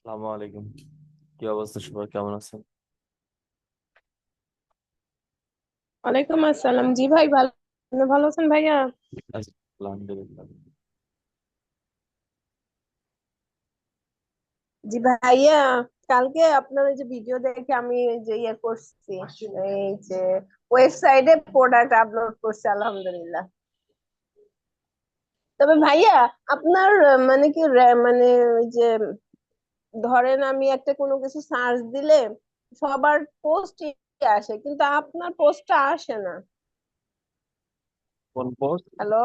আসসালামু আলাইকুম। কি অবস্থা, সবার কেমন আছেন? ওয়ালাইকুম আসসালাম। জি ভাই, ভালো। আপনি ভালো আছেন ভাইয়া? আছি, আলহামদুলিল্লাহ। জি ভাইয়া, কালকে আপনার ওই যে ভিডিও দেখে আমি এই যে ইয়ে করছি, এই যে ওয়েবসাইটে প্রোডাক্ট আপলোড করছি, আলহামদুলিল্লাহ। তবে ভাইয়া, আপনার মানে কি মানে ওই যে ধরেন আমি একটা কোনো কিছু সার্চ দিলে সবার পোস্ট আসে, কিন্তু আপনার পোস্টটা আসে না। কোন পোস্ট? হ্যালো,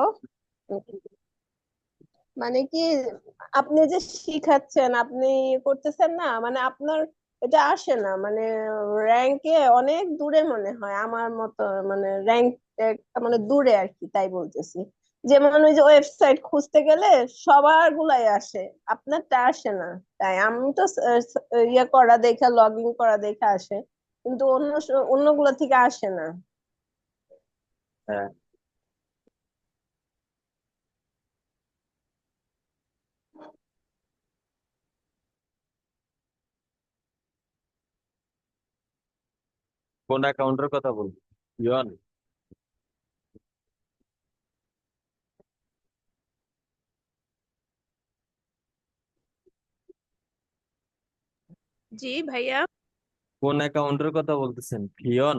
মানে কি, আপনি যে শিখাচ্ছেন, আপনি করতেছেন না, মানে আপনার এটা আসে না, মানে র্যাঙ্কে অনেক দূরে মনে হয় আমার মতো, মানে র্যাঙ্ক মানে দূরে আর কি, তাই বলতেছি। যেমন ওই যে ওয়েবসাইট খুঁজতে গেলে সবার গুলাই আসে, আপনারটা আসে না। তাই আমি তো ইয়ে করা দেখা, লগ ইন করা দেখা আসে, কিন্তু অন্যগুলো থেকে আসে না। হ্যাঁ, কোন অ্যাকাউন্টের কথা বলবো? ইয়ন। জি ভাইয়া। কোন অ্যাকাউন্টের কথা বলতেছেন, ফিয়ন?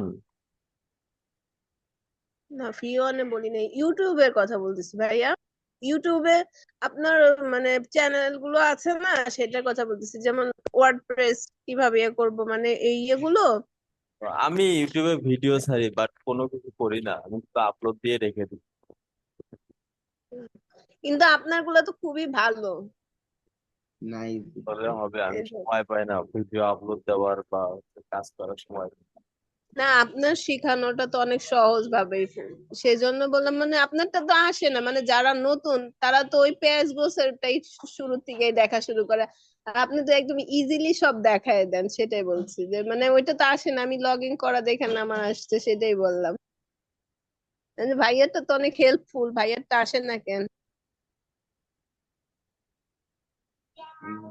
না, ফিওনে বলি নাই, ইউটিউবের কথা বলতেছি ভাইয়া। ইউটিউবে আপনার মানে চ্যানেল গুলো আছে না, সেটার কথা বলতেছি। যেমন ওয়ার্ডপ্রেস কিভাবে ইয়ে করবো, মানে এই ইয়েগুলো। আমি ইউটিউবে ভিডিও ছাড়ি, বাট কোনো কিছু করি না, আমি তো আপলোড দিয়ে রেখে দিই। কিন্তু আপনার গুলো তো খুবই ভালো। নাই, বললে হবে? আমি এই যে- সময় পাই না ভিডিও আপলোড দেওয়ার বা কাজ করার সময় পাই না। না, আপনার শিখানোটা তো অনেক সহজ ভাবে, সেই জন্য বললাম, মানে আপনারটা তো আসে না, মানে যারা নতুন তারা তো ওই পেঁয়াজ গোছেরটাই শুরু থেকেই দেখা শুরু করে। আর আপনি তো একদম ইজিলি সব দেখায় দেন, সেটাই বলছি যে মানে ওইটা তো আসে না, আমি লগ ইন করা দেখেন না আমার আসছে, সেটাই বললাম। মানে ভাইয়ারটা তো অনেক হেল্পফুল, ভাইয়ারটা আসে না কেন? উম,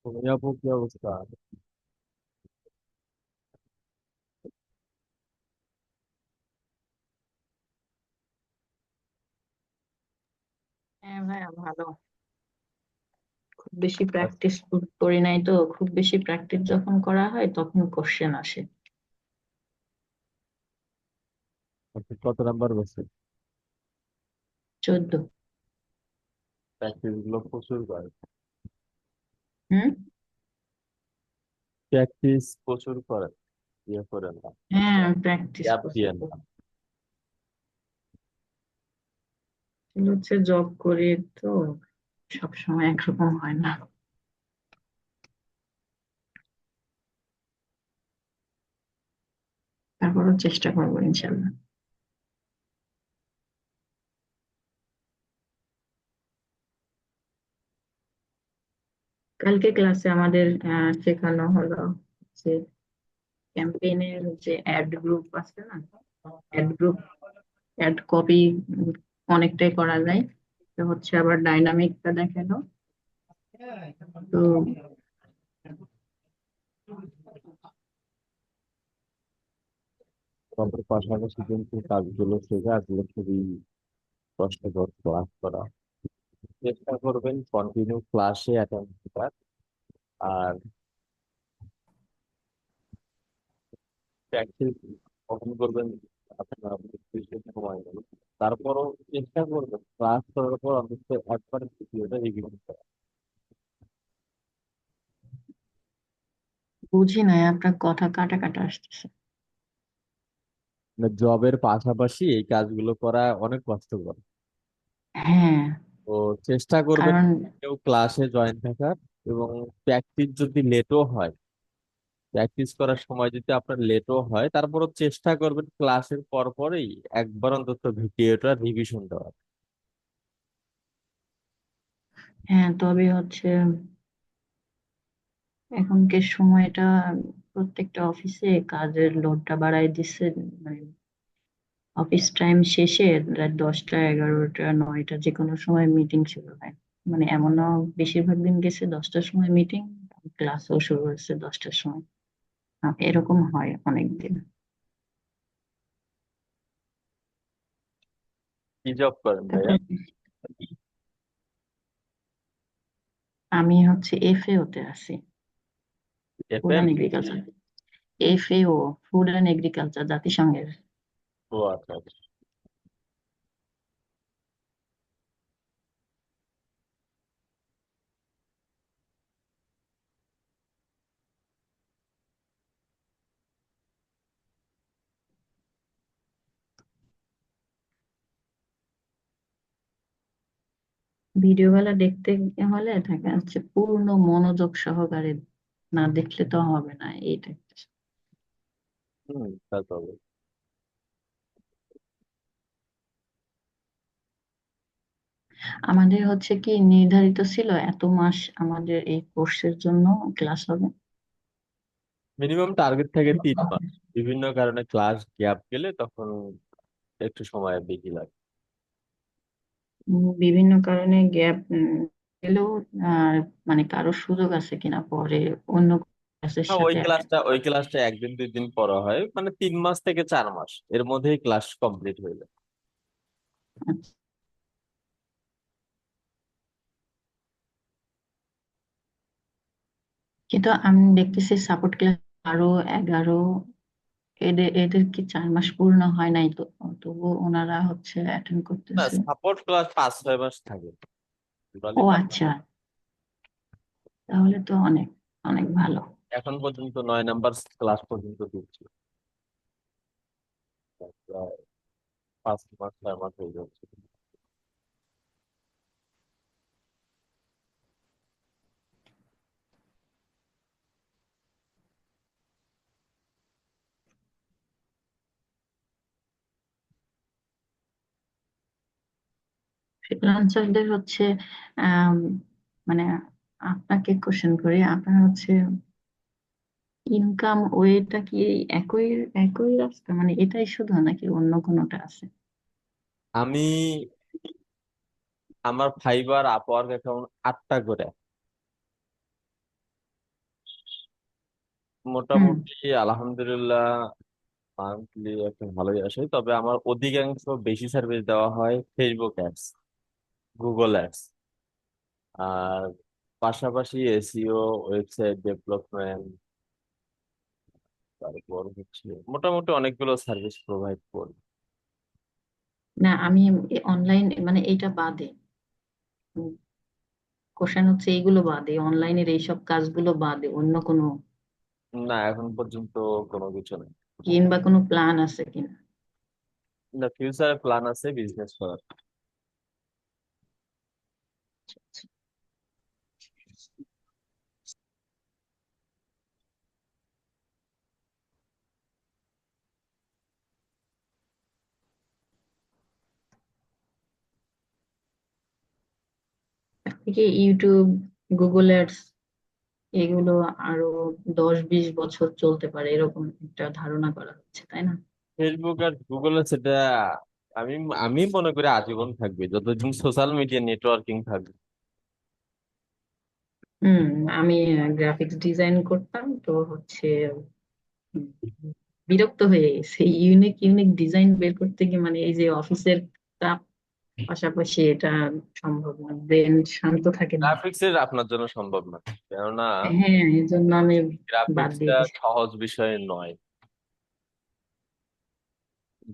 তুমি আপু, কি অবস্থা? হ্যাঁ ভাইয়া, ভালো। খুব বেশি আচ্ছা, প্র্যাকটিস করি নাই তো, খুব বেশি প্র্যাকটিস যখন করা হয় তখন কোশ্চেন আসে। আচ্ছা, কত নাম্বার বলছে? 14। প্র্যাকটিস গুলো প্রচুর করে। হুম। প্র্যাকটিস প্রচুর করে, ইয়ে করেন না, হ্যাঁ, প্র্যাকটিস গ্যাপ প্রচুর দিয়েন না। করি। আসলে হচ্ছে জব করি তো, সব সময় একরকম হয় না। তারপরও চেষ্টা করবো ইনশাল্লাহ। কালকে ক্লাসে আমাদের শেখানো হলো যে ক্যাম্পেইনের যে অ্যাড গ্রুপ আছে না, অ্যাড গ্রুপ, অ্যাড কপি অনেকটাই করা যায়। তো হচ্ছে আবার ডাইনামিকটা দেখালো। তো তারপর পাশাপাশি কিন্তু কাজগুলো শেখা এগুলো খুবই কষ্টকর ক্লাস করা। চেষ্টা করবেন কন্টিনিউ ক্লাসে অ্যাটেন্ড করার। আর প্র্যাকটিস কখন করবেন আপনার বিশেষ সময় নেই। তারপরও চেষ্টা করবেন ক্লাস করার পর অন্তত একবার ভিডিওটা রিভিউ করা। বুঝি নাই, আপনার কথা কাটা কাটা আসতেছে। মানে জবের পাশাপাশি এই কাজগুলো করা অনেক কষ্টকর। হ্যাঁ, তো চেষ্টা করবেন কারণ কেউ ক্লাসে জয়েন থাকার। এবং প্র্যাকটিস যদি লেটও হয়, প্র্যাকটিস করার সময় যদি আপনার লেটও হয়, তারপরও চেষ্টা করবেন ক্লাসের পর পরেই একবার অন্তত ভিডিওটা রিভিশন দেওয়ার। হ্যাঁ, তবে হচ্ছে এখনকার সময়টা প্রত্যেকটা অফিসে কাজের লোডটা বাড়ায় দিচ্ছে। মানে অফিস টাইম শেষে রাত 10টা, 11টা, 9টা যে কোনো সময় মিটিং শুরু হয়। মানে এমনও বেশিরভাগ দিন গেছে 10টার সময় মিটিং, ক্লাসও শুরু হয়েছে 10টার সময়। এরকম হয় অনেক দিন। কি জব করেন ভাইয়া? তারপর আমি হচ্ছে এফএও তে আছি, food FM. And agriculture. FAO, food and agriculture, জাতিসংঘের। ও আচ্ছা আচ্ছা। ভিডিও গুলা দেখতে হলে দেখা যাচ্ছে পূর্ণ মনোযোগ সহকারে না দেখলে তো হবে না, এইটা একটা। তা তো হবে। আমাদের হচ্ছে কি নির্ধারিত ছিল এত মাস আমাদের এই কোর্সের জন্য ক্লাস হবে। মিনিমাম টার্গেট থাকে 3 মাস। বিভিন্ন কারণে ক্লাস গ্যাপ গেলে তখন একটু সময় বেশি লাগে। বিভিন্ন কারণে গ্যাপ গেলেও আর মানে কারো সুযোগ আছে কিনা পরে অন্য ক্লাসের হ্যাঁ, ওই সাথে attend ক্লাসটা ওই করার। ক্লাসটা 1 দিন 2 দিন পড়া হয়, মানে 3 মাস থেকে 4 মাস এর মধ্যেই ক্লাস কমপ্লিট হয়ে যায়। আচ্ছা। কিন্তু আমি দেখতেছি সাপোর্ট ক্লাস 12, 11, এদের এদের কি 4 মাস পূর্ণ হয় নাই তো, তবুও ওনারা হচ্ছে অ্যাটেন্ড না, করতেছে। সাপোর্ট ক্লাস 5-6 মাস থাকে টোটালি। ও আচ্ছা, তাহলে তো অনেক অনেক ভালো। এখন পর্যন্ত 9 নাম্বার ক্লাস পর্যন্ত দিচ্ছি। প্রায় 5 মাস 6 মাস হয়ে যাচ্ছে। ফ্রিল্যান্সারদের হচ্ছে আম, মানে আপনাকে কোশ্চেন করি, আপনার হচ্ছে ইনকাম ওয়েটা কি এই একই একই রাস্তা, মানে এটাই শুধু নাকি অন্য কোনোটা আছে? আমি আমার ফাইবার আপওয়ার্ক অ্যাকাউন্ট 8টা করে। হুম। মোটামুটি আলহামদুলিল্লাহ মান্থলি একটা ভালোই আসে, তবে আমার অধিকাংশ বেশি সার্ভিস দেওয়া হয় ফেসবুক অ্যাডস, গুগল অ্যাডস। আর পাশাপাশি এসইও, ওয়েবসাইট ডেভেলপমেন্ট, তারপর হচ্ছে মোটামুটি অনেকগুলো সার্ভিস প্রোভাইড করি। না, আমি অনলাইন মানে এইটা বাদে, কোশ্চেন হচ্ছে এইগুলো বাদে, অনলাইনের এইসব কাজগুলো বাদে অন্য কোনো না, এখন পর্যন্ত কোনো কিছু নেই। কিংবা কোনো প্ল্যান আছে কিনা? না, ফিউচারে প্ল্যান আছে বিজনেস করার। থেকে ইউটিউব, গুগল অ্যাডস এগুলো আরো 10-20 বছর চলতে পারে এরকম একটা ধারণা করা হচ্ছে, তাই না? ফেসবুক আর গুগলে সেটা আমি আমি মনে করি আজীবন থাকবে যতদিন সোশ্যাল মিডিয়া নেটওয়ার্কিং থাকবে। হুম। আমি গ্রাফিক্স ডিজাইন করতাম তো হচ্ছে উম, বিরক্ত হয়ে গেছে ইউনিক ইউনিক ডিজাইন বের করতে গিয়ে, মানে এই যে অফিসের চাপ, পাশাপাশি এটা সম্ভব না, ব্রেন শান্ত থাকে না। গ্রাফিক্স এর আপনার জন্য সম্ভব না, কেননা হ্যাঁ, এই জন্য আমি বাদ দিয়ে গ্রাফিক্সটা দিছি। সহজ বিষয় নয়।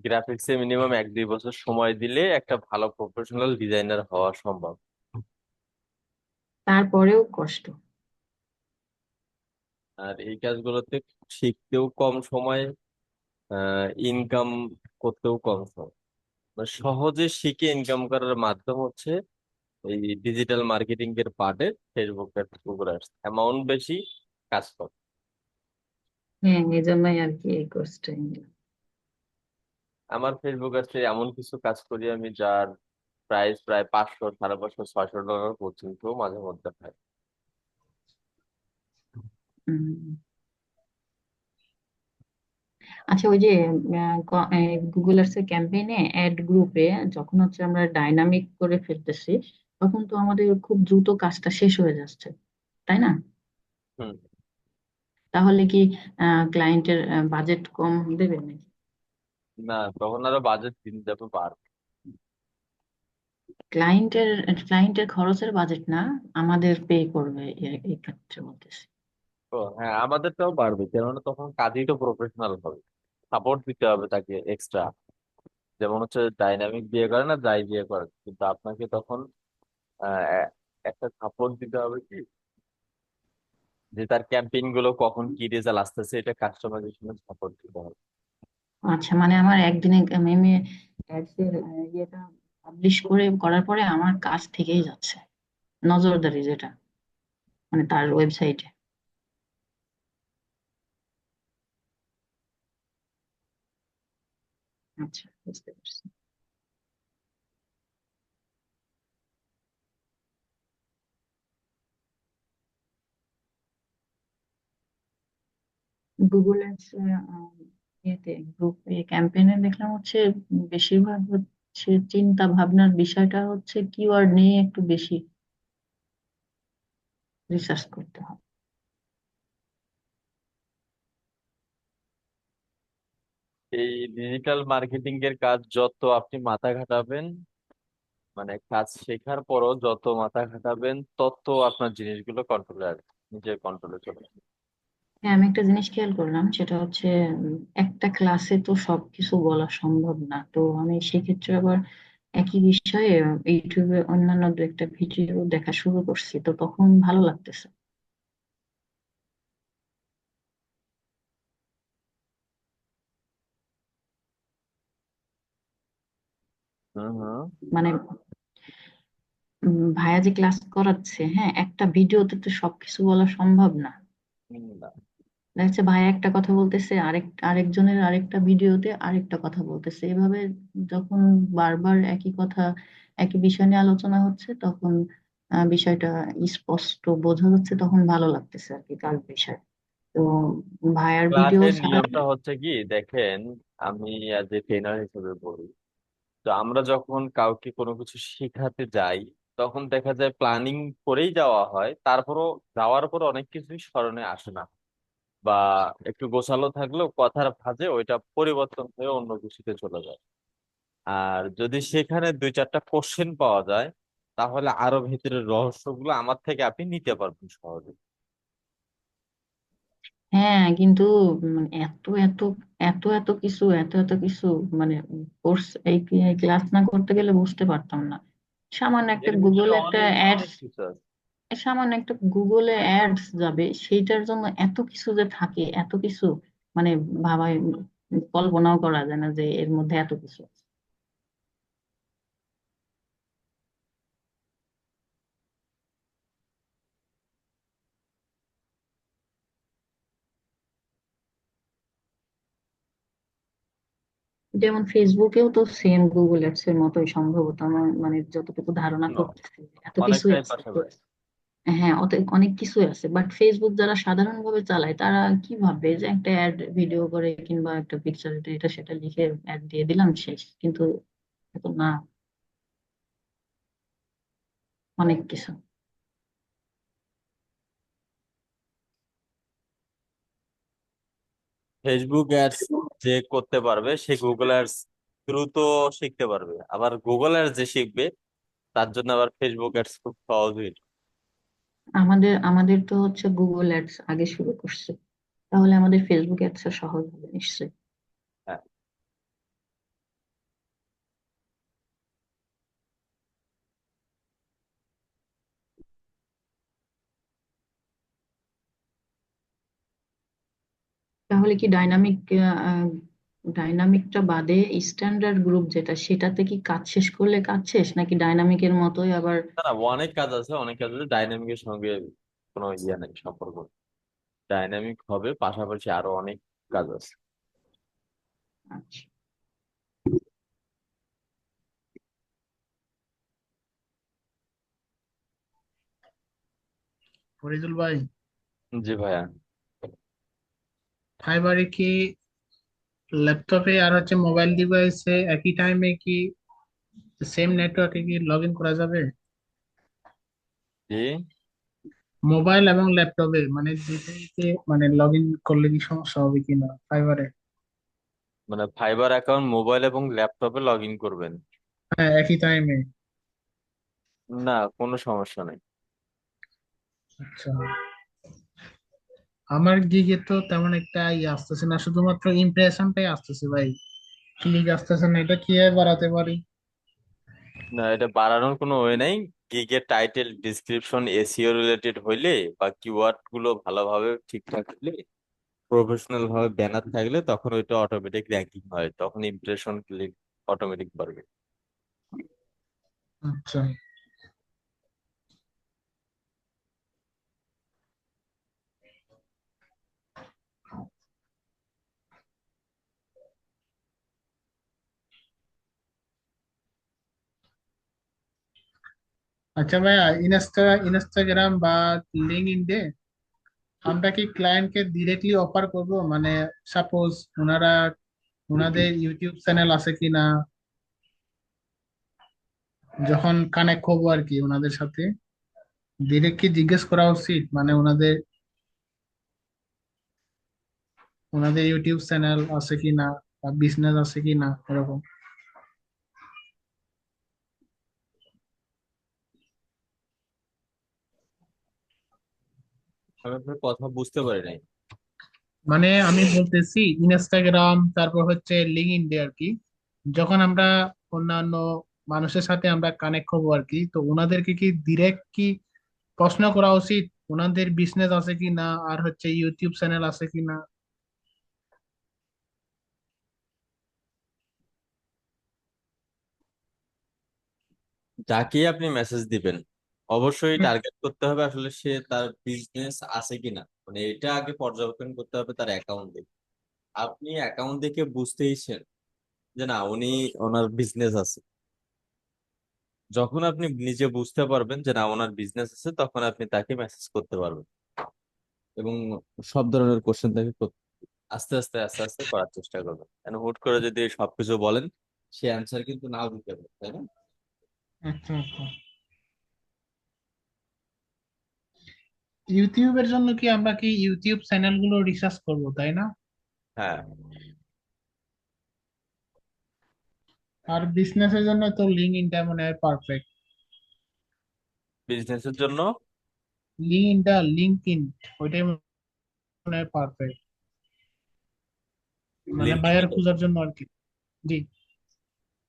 গ্রাফিক্সে মিনিমাম 1-2 বছর সময় দিলে একটা ভালো প্রফেশনাল ডিজাইনার হওয়া সম্ভব। তারপরেও কষ্ট। আর এই কাজগুলোতে শিখতেও কম সময়, ইনকাম করতেও কম সময়। মানে সহজে শিখে ইনকাম করার মাধ্যম হচ্ছে এই ডিজিটাল মার্কেটিং এর পার্টে ফেসবুক আর গুগল অ্যাডস, অ্যামাউন্ট বেশি, কাজ কম। হ্যাঁ, এই জন্যই আর কি এই কোর্সটা নিলাম। আমার ফেসবুক অ্যাডসে এমন কিছু কাজ করি আমি যার প্রাইস প্রায় 500, 550, $600 পর্যন্ত মাঝে মধ্যে হয়। উম, আচ্ছা, ওই যে গুগল আর্টস এর ক্যাম্পেইনে অ্যাড গ্রুপে যখন হচ্ছে আমরা ডাইনামিক করে ফেলতেছি, তখন তো আমাদের খুব দ্রুত কাজটা শেষ হয়ে যাচ্ছে, তাই না? হুম। তাহলে কি ক্লায়েন্টের বাজেট কম দেবে নাকি? না, তখন আরো বাজেট দিন যাবে বাড়বে। ক্লায়েন্টের ক্লায়েন্টের খরচের বাজেট না, আমাদের পে করবে এই ক্ষেত্রে বলতেছি। তো হ্যাঁ, আমাদেরটাও বাড়বে, কেননা তখন কাজই তো প্রফেশনাল হবে। সাপোর্ট দিতে হবে তাকে এক্সট্রা। যেমন হচ্ছে ডাইনামিক বিয়ে করে না, যাই বিয়ে করে, কিন্তু আপনাকে তখন একটা সাপোর্ট দিতে হবে কি, যে তার ক্যাম্পেইন গুলো কখন কি রেজাল্ট আসতেছে, এটা কাস্টমাইজেশনের সাপোর্ট দিতে হবে। আচ্ছা, মানে আমার একদিনে মেমে অ্যাডস এর ইয়েটা পাবলিশ করার পরে আমার কাজ থেকেই যাচ্ছে, নজরদারি যেটা, মানে তার ওয়েবসাইটে। আচ্ছা, বুঝতে পারছি। গুগল অ্যাডস ইয়েতে গ্রুপ ক্যাম্পেইনে দেখলাম হচ্ছে বেশিরভাগ হচ্ছে চিন্তা ভাবনার বিষয়টা হচ্ছে কিওয়ার্ড নিয়ে একটু বেশি রিসার্চ করতে হবে। এই ডিজিটাল মার্কেটিং এর কাজ যত আপনি মাথা ঘাটাবেন, মানে কাজ শেখার পরও যত মাথা খাটাবেন, তত আপনার জিনিসগুলো কন্ট্রোলে আসবে, নিজের কন্ট্রোলে চলে আসবে। হ্যাঁ, আমি একটা জিনিস খেয়াল করলাম, সেটা হচ্ছে একটা ক্লাসে তো সবকিছু বলা সম্ভব না, তো আমি সেক্ষেত্রে আবার একই বিষয়ে ইউটিউবে অন্যান্য দু একটা ভিডিও দেখা শুরু করছি, তো তখন ভালো লাগতেছে। হুম, হুম। মানে ভাইয়া যে ক্লাস করাচ্ছে, হ্যাঁ, একটা ভিডিওতে তো সবকিছু বলা সম্ভব না। না। দেখা যাচ্ছে ভাইয়া একটা কথা বলতেছে, আরেকজনের আরেকটা ভিডিওতে আরেকটা কথা বলতেছে, এভাবে যখন বারবার একই কথা একই বিষয় নিয়ে আলোচনা হচ্ছে, তখন বিষয়টা স্পষ্ট বোঝা যাচ্ছে, তখন ভালো লাগতেছে আর কি কার বিষয়। তো ভাইয়ার ভিডিও ক্লাসের ছাড়া। নিয়মটা হচ্ছে কি দেখেন, আমি অ্যাজ এ ট্রেনার হিসেবে বলি, তো আমরা যখন কাউকে কোনো কিছু শেখাতে যাই, তখন দেখা যায় প্ল্যানিং করেই যাওয়া হয়, তারপরও যাওয়ার পর অনেক কিছুই স্মরণে আসে না, বা একটু গোছালো থাকলেও কথার ভাঁজে ওইটা পরিবর্তন হয়ে অন্য কিছুতে চলে যায়। আর যদি সেখানে 2-4টা কোশ্চেন পাওয়া যায়, তাহলে আরো ভিতরের রহস্যগুলো আমার থেকে আপনি নিতে পারবেন সহজে। হ্যাঁ, কিন্তু এত এত এত এত কিছু এত এত কিছু, মানে কোর্স এই ক্লাস না করতে গেলে বুঝতে পারতাম না। সামান্য একটা এর ভিতরে গুগলে একটা অনেক অ্যাডস অনেক কিছু আছে। সামান্য একটা গুগলে অ্যাডস যাবে, সেইটার জন্য এত কিছু যে থাকে, এত কিছু, মানে ভাবাই কল্পনাও করা যায় না যে এর মধ্যে এত কিছু আছে। যেমন ফেসবুকেও তো সেম গুগল অ্যাপস এর মতোই সম্ভবত, আমার মানে যতটুকু ধারণা না, করতেছি, এত কিছুই অনেকটাই আছে তো। পাশাপাশি। হ্যাঁ, ওতে অনেক কিছু আছে, বাট ফেসবুক যারা সাধারণভাবে চালায় তারা কি ভাবে যে একটা অ্যাড ভিডিও করে কিংবা একটা পিকচার এটা এটা সেটা লিখে অ্যাড দিয়ে দিলাম শেষ, কিন্তু এত না, অনেক কিছু। ফেসবুক অ্যাডস যে করতে পারবে সে গুগল অ্যাডস দ্রুত শিখতে পারবে, আবার গুগল অ্যাডস যে শিখবে তার জন্য আবার ফেসবুক অ্যাডস খুব সহজ হয়ে যাবে। আমাদের আমাদের তো হচ্ছে গুগল অ্যাডস আগে শুরু করছে, তাহলে আমাদের ফেসবুক অ্যাডস সহজ হবে নিশ্চয়ই। হ্যাঁ, তাহলে কি ডাইনামিকটা বাদে স্ট্যান্ডার্ড গ্রুপ যেটা, সেটাতে কি কাজ শেষ করলে কাজ শেষ, নাকি ডাইনামিকের মতোই আবার? না না, অনেক কাজ আছে, অনেক কাজ আছে, ডাইনামিকের সঙ্গে কোনো ইয়ে নেই, সম্পর্ক নেই। ডাইনামিক হবে পাশাপাশি আরো অনেক কাজ আছে। আচ্ছা। ফরিদুল ভাই, জি ভাইয়া। ফাইবারে কি ল্যাপটপে আর হচ্ছে মোবাইল ডিভাইসে একই টাইমে কি সেম নেটওয়ার্কে কি লগ ইন করা যাবে? জি, মোবাইল এবং ল্যাপটপে মানে দুটোতে মানে লগ ইন করলে কি সমস্যা হবে কিনা ফাইবারে? মানে ফাইবার অ্যাকাউন্ট মোবাইল এবং ল্যাপটপে লগ ইন করবেন? হ্যাঁ, একই টাইমে। না, কোনো সমস্যা নেই। আচ্ছা, আমার গিগে তো তেমন একটা আসতেছে না, শুধুমাত্র ইমপ্রেশনটাই আসতেছে ভাই, ক্লিক আসতেছে না, এটা কিভাবে বাড়াতে পারি? না, এটা বাড়ানোর কোনো ওয়ে নাই। গিগের টাইটেল ডিসক্রিপশন এসইও রিলেটেড হইলে বা কিওয়ার্ড গুলো ভালোভাবে ঠিকঠাক হলে, প্রফেশনাল ভাবে ব্যানার থাকলে তখন ওইটা অটোমেটিক র্যাঙ্কিং হয়, তখন ইমপ্রেশন ক্লিক অটোমেটিক বাড়বে। আচ্ছা। আচ্ছা ভাইয়া, ইনস্টাগ্রাম বা লিঙ্কডইনে আমরা কি ক্লায়েন্টকে ডিরেক্টলি অফার করব? মানে সাপোজ ওনারা, ওনাদের ইউটিউব চ্যানেল আছে কিনা, যখন কানেক্ট হবো আর কি ওনাদের সাথে, ডিরেক্ট কি জিজ্ঞেস করা উচিত মানে ওনাদের ওনাদের ইউটিউব চ্যানেল আছে কিনা বা বিজনেস আছে কিনা এরকম? আমি আপনার কথা বুঝতে পারি নাই। মানে আমি বলতেছি ইনস্টাগ্রাম, তারপর হচ্ছে লিঙ্কডইন আর কি, যখন আমরা অন্যান্য মানুষের সাথে আমরা কানেক্ট হবো আর কি, তো ওনাদেরকে কি ডিরেক্ট কি প্রশ্ন করা উচিত ওনাদের বিজনেস আছে কিনা আর হচ্ছে ইউটিউব চ্যানেল আছে কিনা? যাকে আপনি মেসেজ দিবেন অবশ্যই টার্গেট করতে হবে আসলে সে তার বিজনেস আছে কিনা, মানে এটা আগে পর্যবেক্ষণ করতে হবে তার অ্যাকাউন্ট দেখে। আপনি অ্যাকাউন্ট দেখে বুঝতেইছেন যে না উনি, ওনার বিজনেস আছে। যখন আপনি নিজে বুঝতে পারবেন যে না ওনার বিজনেস আছে, তখন আপনি তাকে মেসেজ করতে পারবেন এবং সব ধরনের কোশ্চেন তাকে আস্তে আস্তে আস্তে আস্তে করার চেষ্টা করবেন, কেন হুট করে যদি সবকিছু বলেন সে অ্যান্সার কিন্তু নাও দিতে পারে, তাই না? আচ্ছা আচ্ছা। ইউটিউবের জন্য কি আমরা কি ইউটিউব চ্যানেলগুলো রিসার্চ করব, তাই না? হ্যাঁ, আর বিজনেসের জন্য তো লিঙ্কডইনটা মনে হয় পারফেক্ট। বিজনেসের জন্য লিঙ্কডইন ওইটাই মনে হয় পারফেক্ট, মানে বায়ার লিঙ্কডিন। খোঁজার জন্য আর কি। জি।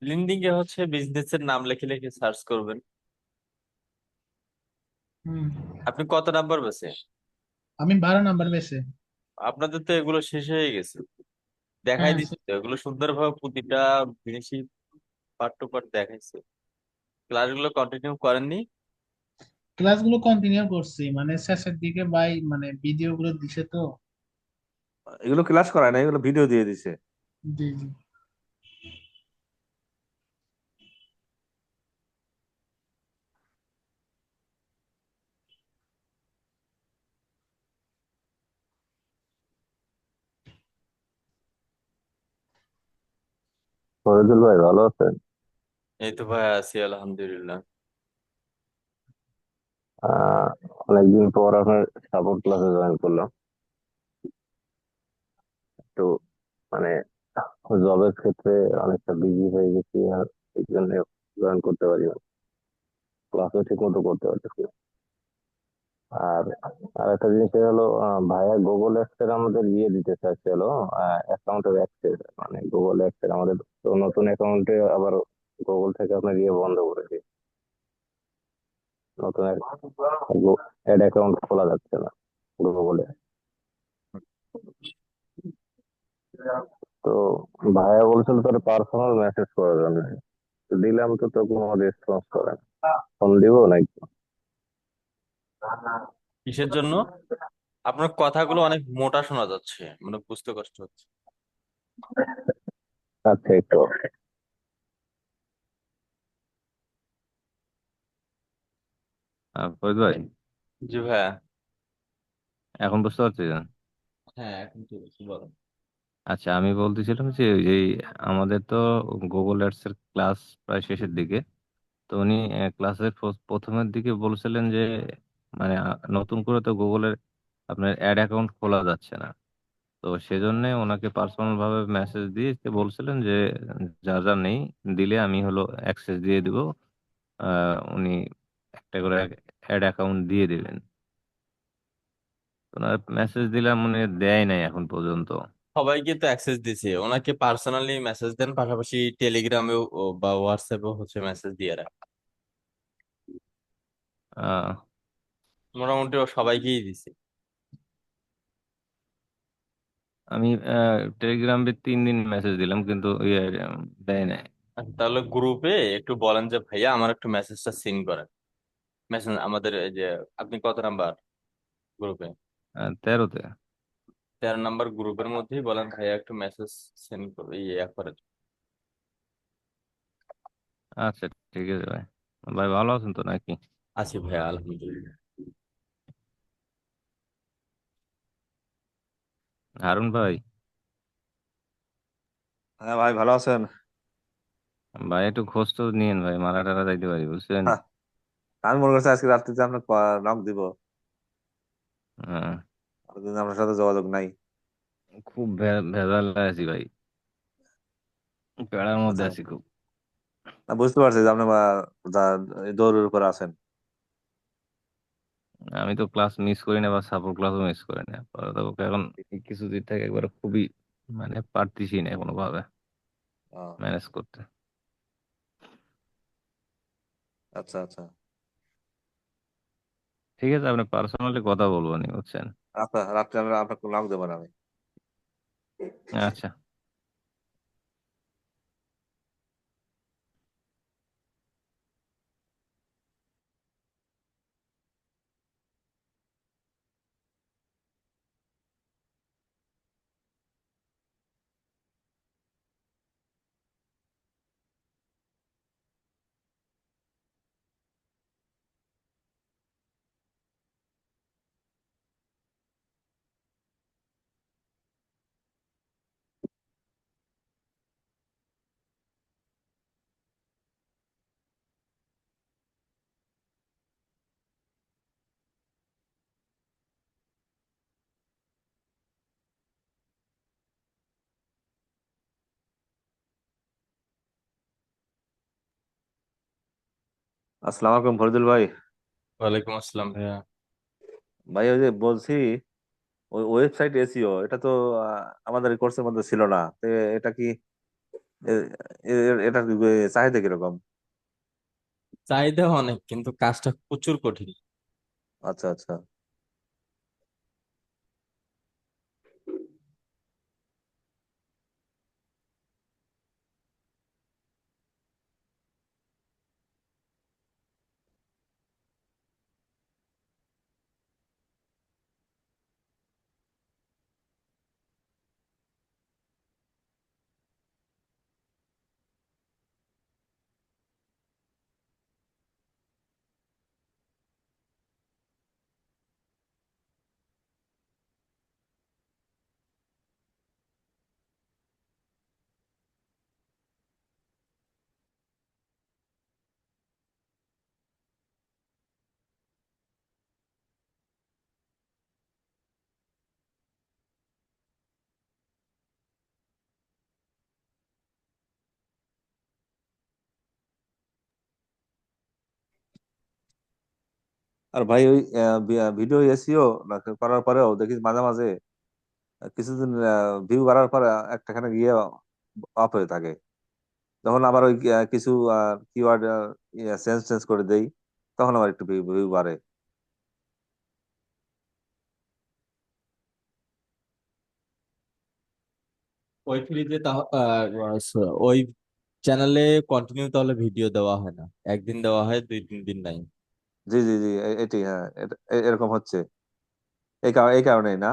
লিঙ্কডিন এ হচ্ছে বিজনেসের নাম লিখে লিখে সার্চ করবেন। হুম। আপনি কত নাম্বার বেছে? আমি 12 নাম্বার বেছে। আপনাদের তো এগুলো শেষ হয়ে গেছে, দেখাই হ্যাঁ, দিচ্ছে তো এগুলো সুন্দরভাবে প্রতিটা জিনিসই পার্ট টু পার্ট দেখাইছে। ক্লাসগুলো কন্টিনিউ করেননি? ক্লাসগুলো কন্টিনিউ করছি, মানে শেষের দিকে ভাই মানে ভিডিও গুলো দিছে তো। এগুলো ক্লাস করায় না, এগুলো ভিডিও দিয়ে দিছে। জি জি। ফরিদুল ভাই ভালো আছেন? এই তো ভাই আছি আলহামদুলিল্লাহ। আহ অনেকদিন পর আপনার সাপোর্ট ক্লাসে জয়েন করলাম। তো মানে জবের ক্ষেত্রে অনেকটা বিজি হয়ে গেছি, আর এই জন্য জয়েন করতে পারি না, ক্লাসও ঠিক মতো করতে পারতেছি না। আর আর একটা জিনিস হলো, ভাইয়া গুগল অ্যাপসের আমাদের ইয়ে দিতে চাইছিল, অ্যাকাউন্টের অ্যাক্সেস, মানে গুগল অ্যাপসের আমাদের তো নতুন অ্যাকাউন্টে আবার গুগল থেকে আপনার ইয়ে বন্ধ করে দিই, নতুন অ্যাড অ্যাকাউন্ট খোলা যাচ্ছে না গুগলে। তো ভাইয়া বলছিল তোর পার্সোনাল মেসেজ করার জন্য, তো দিলাম, তো কোনো রেসপন্স করে না। ফোন দিব নাকি? কিসের জন্য? আপনার কথাগুলো অনেক মোটা শোনা যাচ্ছে, মানে বুঝতে কষ্ট হচ্ছে। আচ্ছা, একটু। ফরিদ ভাই, জি ভাইয়া। এখন বুঝতে পারছেন? হ্যাঁ এখন ঠিক আছে, বলেন। আচ্ছা, আমি বলতেছিলাম যে ওই যে আমাদের তো গুগল অ্যাডস এর ক্লাস প্রায় শেষের দিকে। তো উনি ক্লাসের প্রথমের দিকে বলছিলেন যে মানে নতুন করে তো গুগলের আপনার অ্যাড অ্যাকাউন্ট খোলা যাচ্ছে না। তো সেজন্য ওনাকে পার্সোনাল ভাবে মেসেজ দিয়ে বলছিলেন যে যার যা নেই দিলে আমি হলো অ্যাক্সেস দিয়ে দিব। উনি একটা করে অ্যাড অ্যাকাউন্ট দিয়ে দিবেন। ওনার মেসেজ দিলাম, উনি দেয় নাই এখন পর্যন্ত। সবাইকে তো অ্যাক্সেস দিছে, ওনাকে পার্সোনালি মেসেজ দেন, পাশাপাশি টেলিগ্রামেও বা হোয়াটসঅ্যাপেও হচ্ছে মেসেজ দিয়ে রাখ। আহ, মোটামুটি ও সবাইকেই দিছে। আমি টেলিগ্রামে 3 দিন মেসেজ দিলাম, কিন্তু ইয়ে দেয় নাই। আচ্ছা, তাহলে গ্রুপে একটু বলেন যে ভাইয়া আমার একটু মেসেজটা সিন করেন। মেসেজ আমাদের এই যে, আপনি কত নাম্বার গ্রুপে? 13-তে। 13 নাম্বার গ্রুপের মধ্যেই বলেন ভাইয়া একটু মেসেজ সেন্ড করে ইয়ে করে। আচ্ছা, ঠিক আছে ভাই। ভাই ভালো আছেন তো নাকি? আছি ভাইয়া আলহামদুলিল্লাহ। হারুন ভাই, হ্যাঁ ভাই, ভালো আছেন? ভাই একটু খোঁজ তো নিয়েন ভাই, মারা টারা যাইতে পারি বুঝছেন। হ্যাঁ, আমি মনে করছি আজকে রাত্রিতে আপনার নক দিব। হ্যাঁ, এতদিন আপনার সাথে যোগাযোগ নাই। খুব ভেজাল আছি ভাই, পেড়ার মধ্যে আচ্ছা, আছি খুব। না, বুঝতে পারছি যে আপনি দৌড়ের উপর আছেন। আমি তো ক্লাস মিস করি না, বা সাপোর্ট ক্লাসও মিস করি না, তো এখন এই কিছুদিন থেকে একবার খুবই মানে পারতেছি না কোনোভাবে ও, ম্যানেজ করতে। আচ্ছা আচ্ছা। ঠিক আছে, আপনি পার্সোনালি কথা বলবো নি বুঝছেন। আচ্ছা, রাত্রে আমি আপনাকে নক দেবো না আমি। আচ্ছা। আসসালামু আলাইকুম ফরিদুল ভাই। ওয়ালাইকুম আসসালাম ভাইয়া। ভাই, ওই যে বলছি, ওই ওয়েবসাইট এসিও এটা তো আমাদের কোর্সের মধ্যে ছিল না, তো এটা কি এটার চাহিদা কিরকম? চাহিদা অনেক, কিন্তু কাজটা প্রচুর কঠিন। আচ্ছা আচ্ছা। আর ভাই ওই ভিডিও এসিও করার পরেও দেখি মাঝে মাঝে কিছুদিন ভিউ বাড়ার পরে একটাখানে গিয়ে অফ হয়ে থাকে। যখন আবার ওই কিছু কিওয়ার্ড চেঞ্জ চেঞ্জ করে দেই, তখন আবার একটু ভিউ ভিউ বাড়ে। ওই ফ্রিজে ওই চ্যানেলে কন্টিনিউ তাহলে ভিডিও দেওয়া হয় না, একদিন দেওয়া হয়, 2-3 দিন নাই। জি জি জি, এটি হ্যাঁ, এরকম হচ্ছে। এই কারণেই না।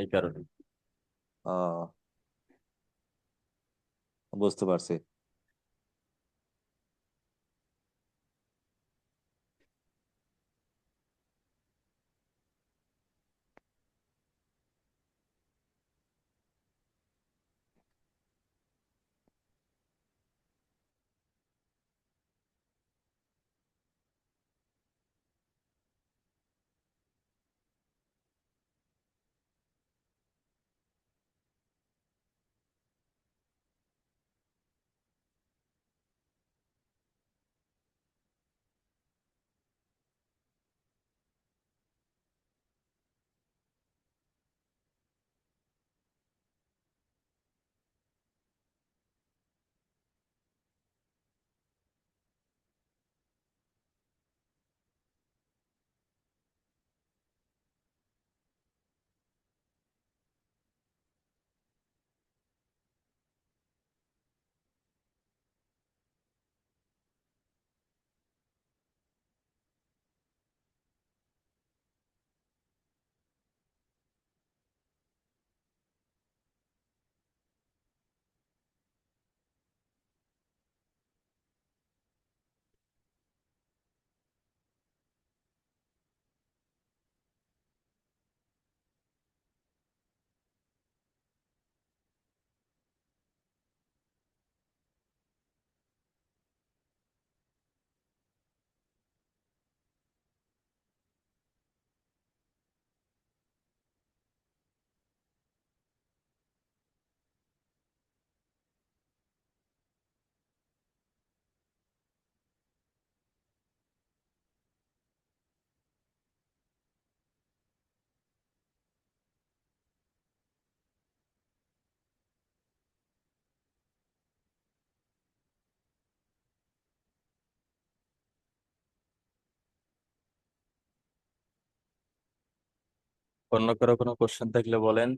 এই কারণে। ও, বুঝতে পারছি। অন্য কারো কোনো কোশ্চেন থাকলে বলেন।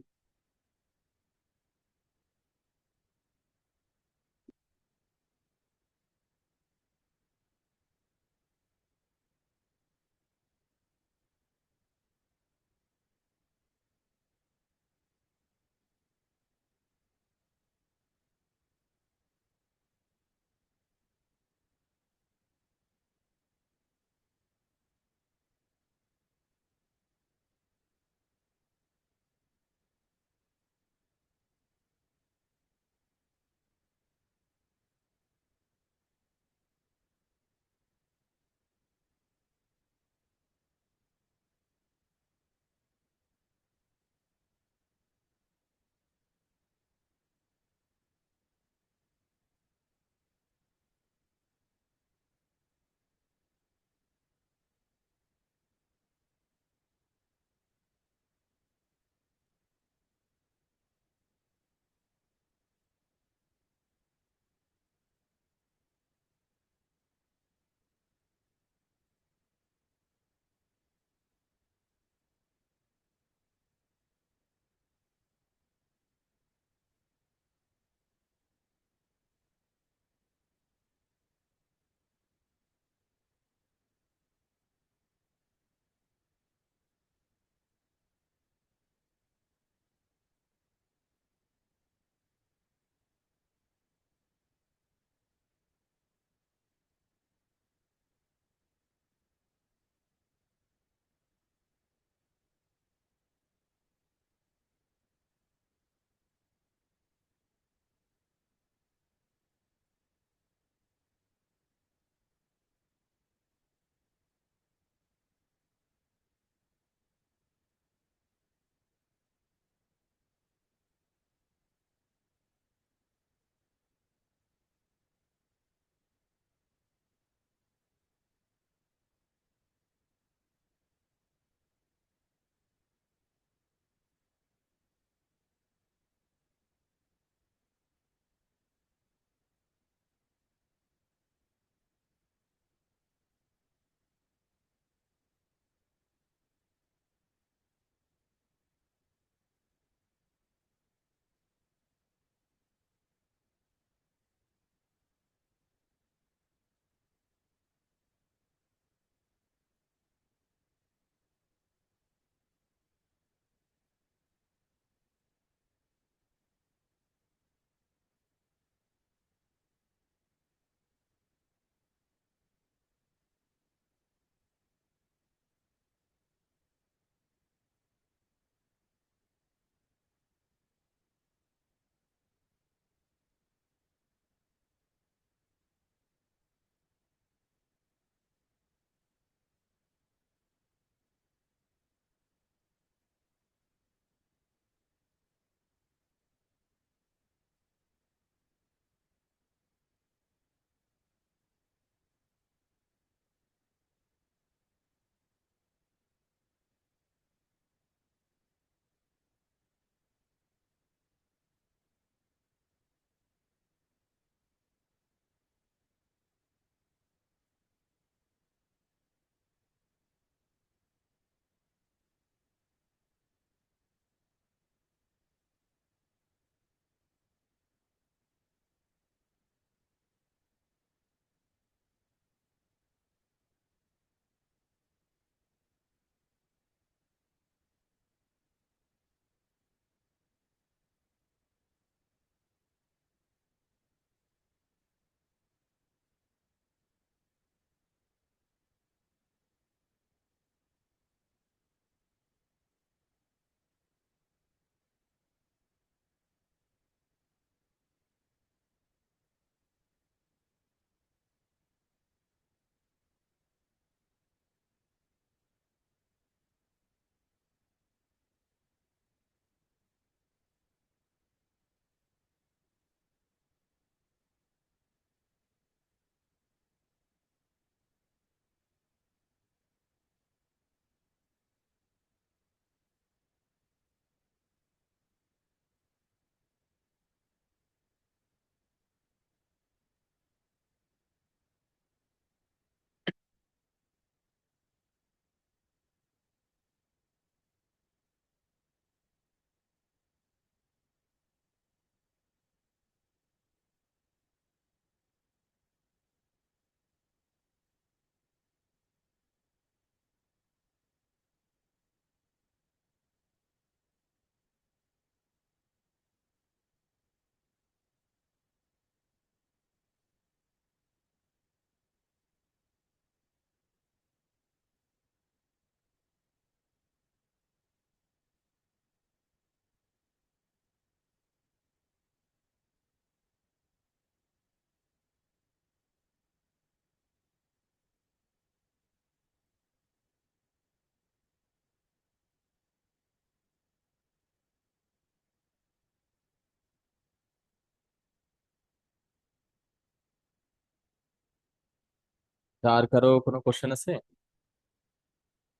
আর কারো কোনো কোশ্চেন আছে?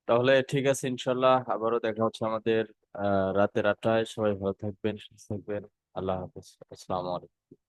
তাহলে ঠিক আছে, ইনশাল্লাহ আবারও দেখা হচ্ছে আমাদের রাতের 8টায়। সবাই ভালো থাকবেন, সুস্থ থাকবেন। আল্লাহ হাফেজ। আসসালামু আলাইকুম।